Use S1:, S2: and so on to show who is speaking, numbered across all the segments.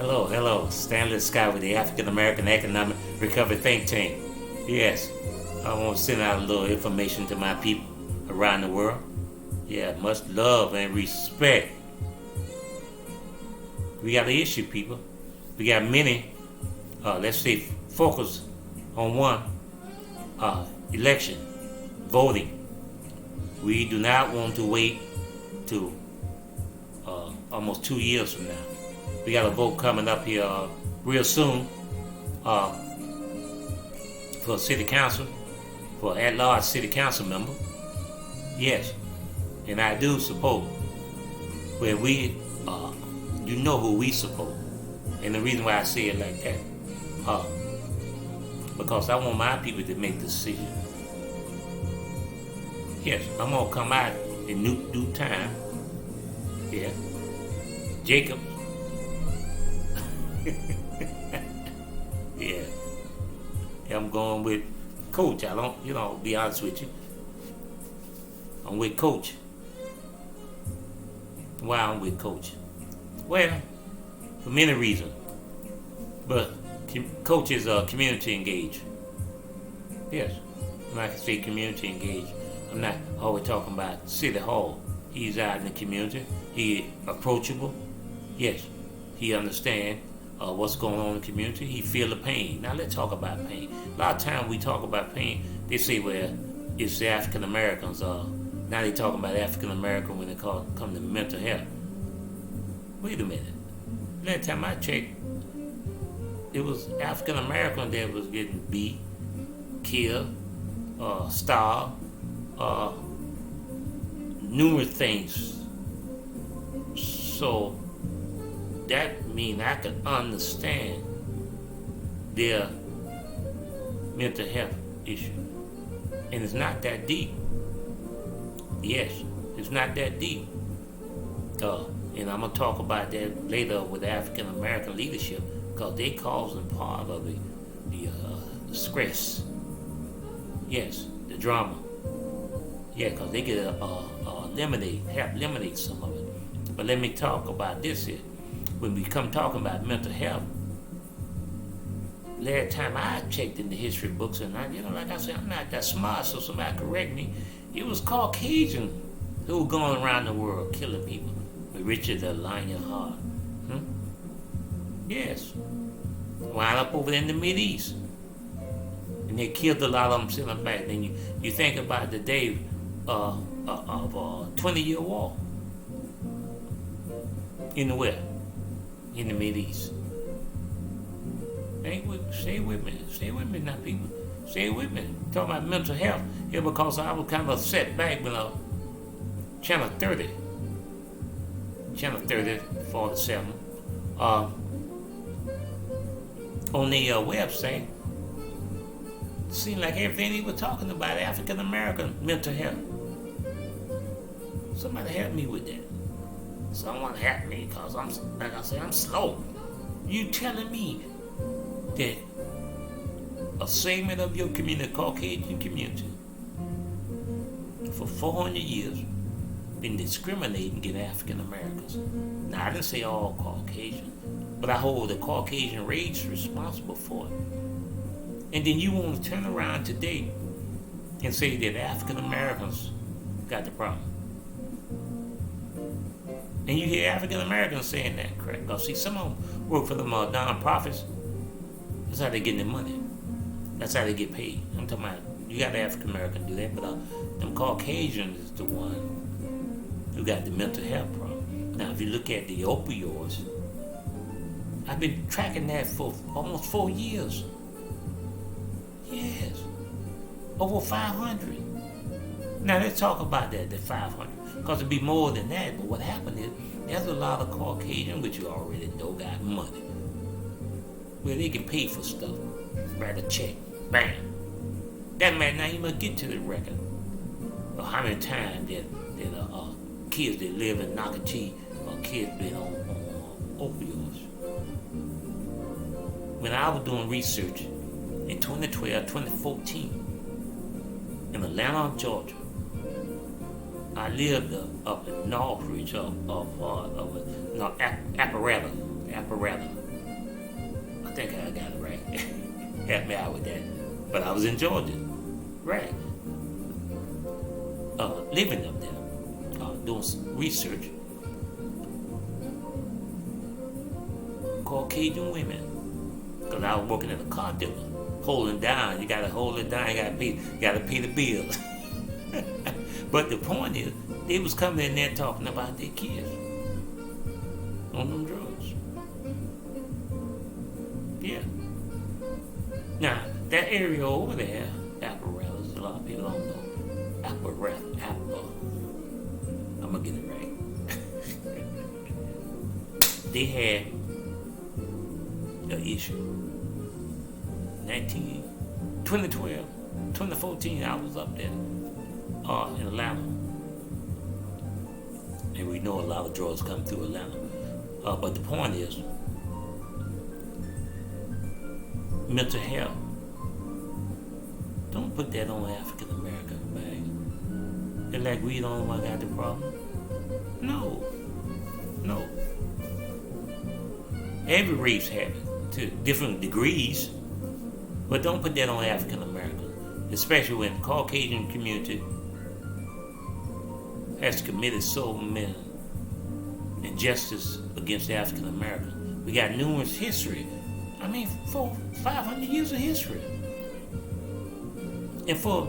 S1: Hello. Stanley Scott with the African American Economic Recovery Think Tank. Yes, I want to send out a little information to my people around the world. Yeah, much love and respect. We got an issue, people. We got many, let's say, focus on one, election, voting. We do not want to wait to almost 2 years from now. We got a vote coming up here real soon for city council, for at-large city council member. Yes, and I do support where we, you know who we support. And the reason why I say it like that, because I want my people to make the decision. Yes, I'm gonna come out in due time. Yeah, Jacob. Yeah, I'm going with Coach. I don't, be honest with you. I'm with Coach. Why I'm with Coach? Well, for many reasons. But Coach is community engaged. Yes, when I can say community engaged, I'm not always talking about City Hall. He's out in the community. He approachable. Yes, he understands what's going on in the community. He feel the pain. Now let's talk about pain. A lot of times we talk about pain, they say, well, it's the African Americans. Now they talking about African American when they come to mental health. Wait a minute. Last time I checked, it was African American that was getting beat, killed, starved, numerous things. So that means I can understand their mental health issue. And it's not that deep. Yes, it's not that deep. And I'm going to talk about that later with the African American leadership, because they causing part of the stress. Yes, the drama. Yeah, because they get help eliminate some of it. But let me talk about this here. When we come talking about mental health, last time I checked in the history books, and like I said, I'm not that smart, so somebody correct me. It was Caucasian who were going around the world killing people with Richard the Lionheart. Yes. Wound up over in the Mideast. And they killed a lot of them, sent them back. Then you think about the day of 20-year war in the West, in the Mideast. Stay with me now, people. Stay with me. Talking about mental health here, because I was kind of set back when Channel 30, 47, on the website, it seemed like everything they were talking about African American mental health. Somebody help me with that. Someone help me, because I'm slow. You telling me that a segment of your community, Caucasian community, for 400 years been discriminating against African Americans. Now I didn't say all Caucasian, but I hold the Caucasian race responsible for it. And then you want to turn around today and say that African Americans got the problem. And you hear African Americans saying that, correct? Because see, some of them work for them non-profits. That's how they get their money. That's how they get paid. I'm talking about, you got African American do that, but them Caucasians is the one who got the mental health problem. Now, if you look at the opioids, I've been tracking that for almost 4 years. Yes, over 500. Now let's talk about that, the 500, because it'd be more than that. But what happened is, there's a lot of Caucasian, which you already know, got money, where they can pay for stuff, write a check, bam. That man now, you must get to the record of how many times that kids that live in Nocatee or kids been on opioids. When I was doing research in 2012, 2014, in Atlanta, Georgia, I lived up in Northridge of Apparata. think I got it right. Help me out with that. But I was in Georgia, right? Living up there, doing some research. Caucasian women, because I was working at a car dealer, holding down. You gotta hold it down. You gotta pay the bills. But the point is, they was coming in there talking about their kids on them drugs. Yeah. Now that area over there, Opelousas, a lot of people don't know. I'm gonna get it right. They had an issue. 2012, 2014, I was up there in Atlanta. And we know a lot of drugs come through Atlanta. But the point is, mental health. Don't put that on African American bag. It's like we the only one got the problem. No. Every race has it to different degrees, but don't put that on African Americans, especially when the Caucasian community has committed so many injustice against African Americans. We got numerous history. 500 years of history. And for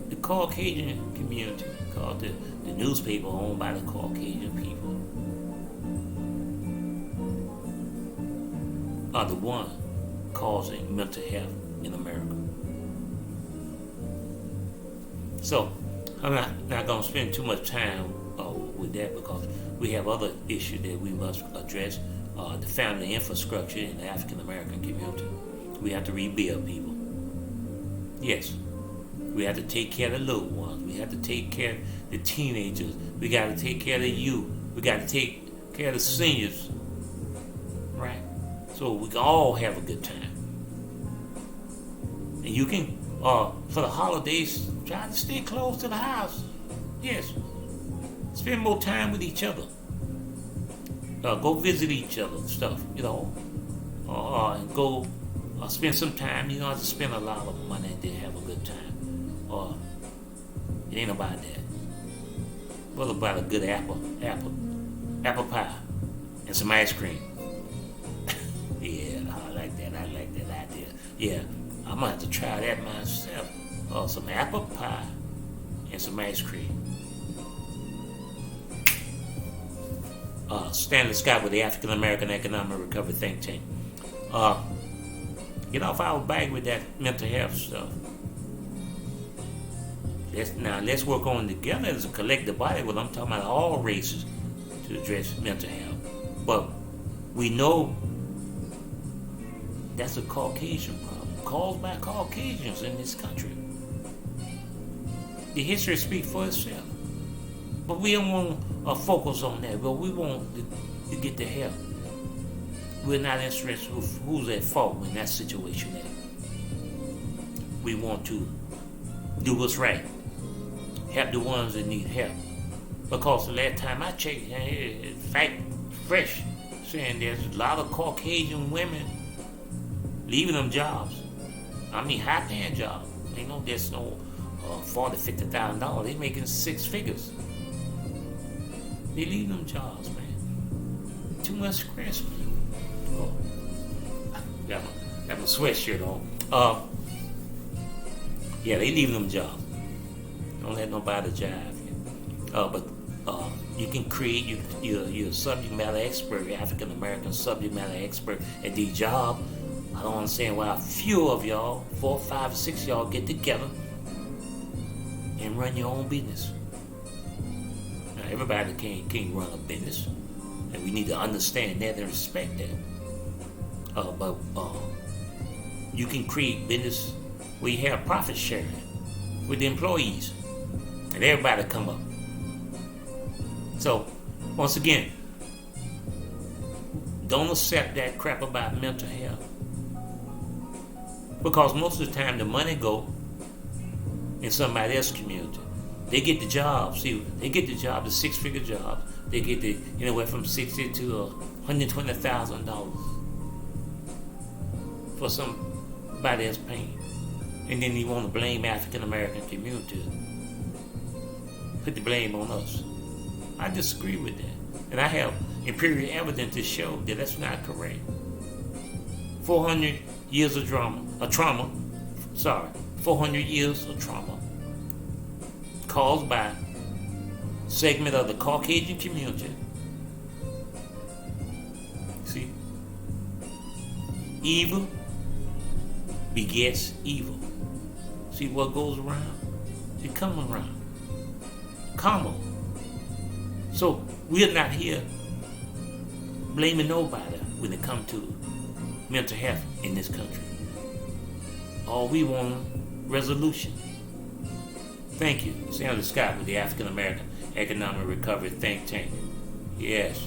S1: the Caucasian community, called the newspaper owned by the Caucasian people, are the one causing mental health in America. So I'm not going to spend too much time with that, because we have other issues that we must address. The family infrastructure in the African American community. We have to rebuild people. Yes. We have to take care of the little ones. We have to take care of the teenagers. We got to take care of the youth. We got to take care of the seniors. Right? So we can all have a good time. And you can, for the holidays, try to stay close to the house. Yes. Spend more time with each other. Go visit each other and stuff, and go spend some time. You don't have to spend a lot of money to have a good time. It ain't about that. What about a good apple pie and some ice cream? Yeah, I like that idea. Yeah, I'm gonna have to try that myself. Some apple pie and some ice cream. Stanley Scott with the African American Economic Recovery Think Tank. Get off our back with that mental health stuff. Let's work on together as a collective body. Well, I'm talking about all races to address mental health. But we know that's a Caucasian problem caused by Caucasians in this country. The history speaks for itself. But we don't want to focus on that. But we want to get the help. We're not interested in who's at fault in that situation. We want to do what's right. Help the ones that need help. Because the last time I checked, it's fact fresh, saying there's a lot of Caucasian women leaving them jobs. High-paying jobs. There's no $40,000, $50,000. They're making six figures. They leave them jobs, man. Too much stress, man. Got my sweatshirt on. Yeah, they leave them jobs. Don't let nobody jive. But you can create. You're a subject matter expert, African American subject matter expert at the job. I don't understand why a few of y'all, 4, 5, 6 of y'all, get together and run your own business. Now, everybody can't run a business, and we need to understand that and respect that. But you can create business where you have profit sharing with the employees, and everybody come up. So, once again, don't accept that crap about mental health, because most of the time the money go in somebody else's community. They get the job. See, they get the job, the six-figure job. They get the anywhere from $60,000 to $120,000. for somebody else's pain. And then you want to blame African American community. Put the blame on us. I disagree with that. And I have empirical evidence to show that that's not correct. 400 years of trauma, 400 years of trauma caused by segment of the Caucasian community. See? Evil begets evil. See what goes around? It comes around. Karma. So we're not here blaming nobody when it comes to mental health in this country. All we want resolution. Thank you. Senator Scott with the African American Economic Recovery Think Tank. Yes.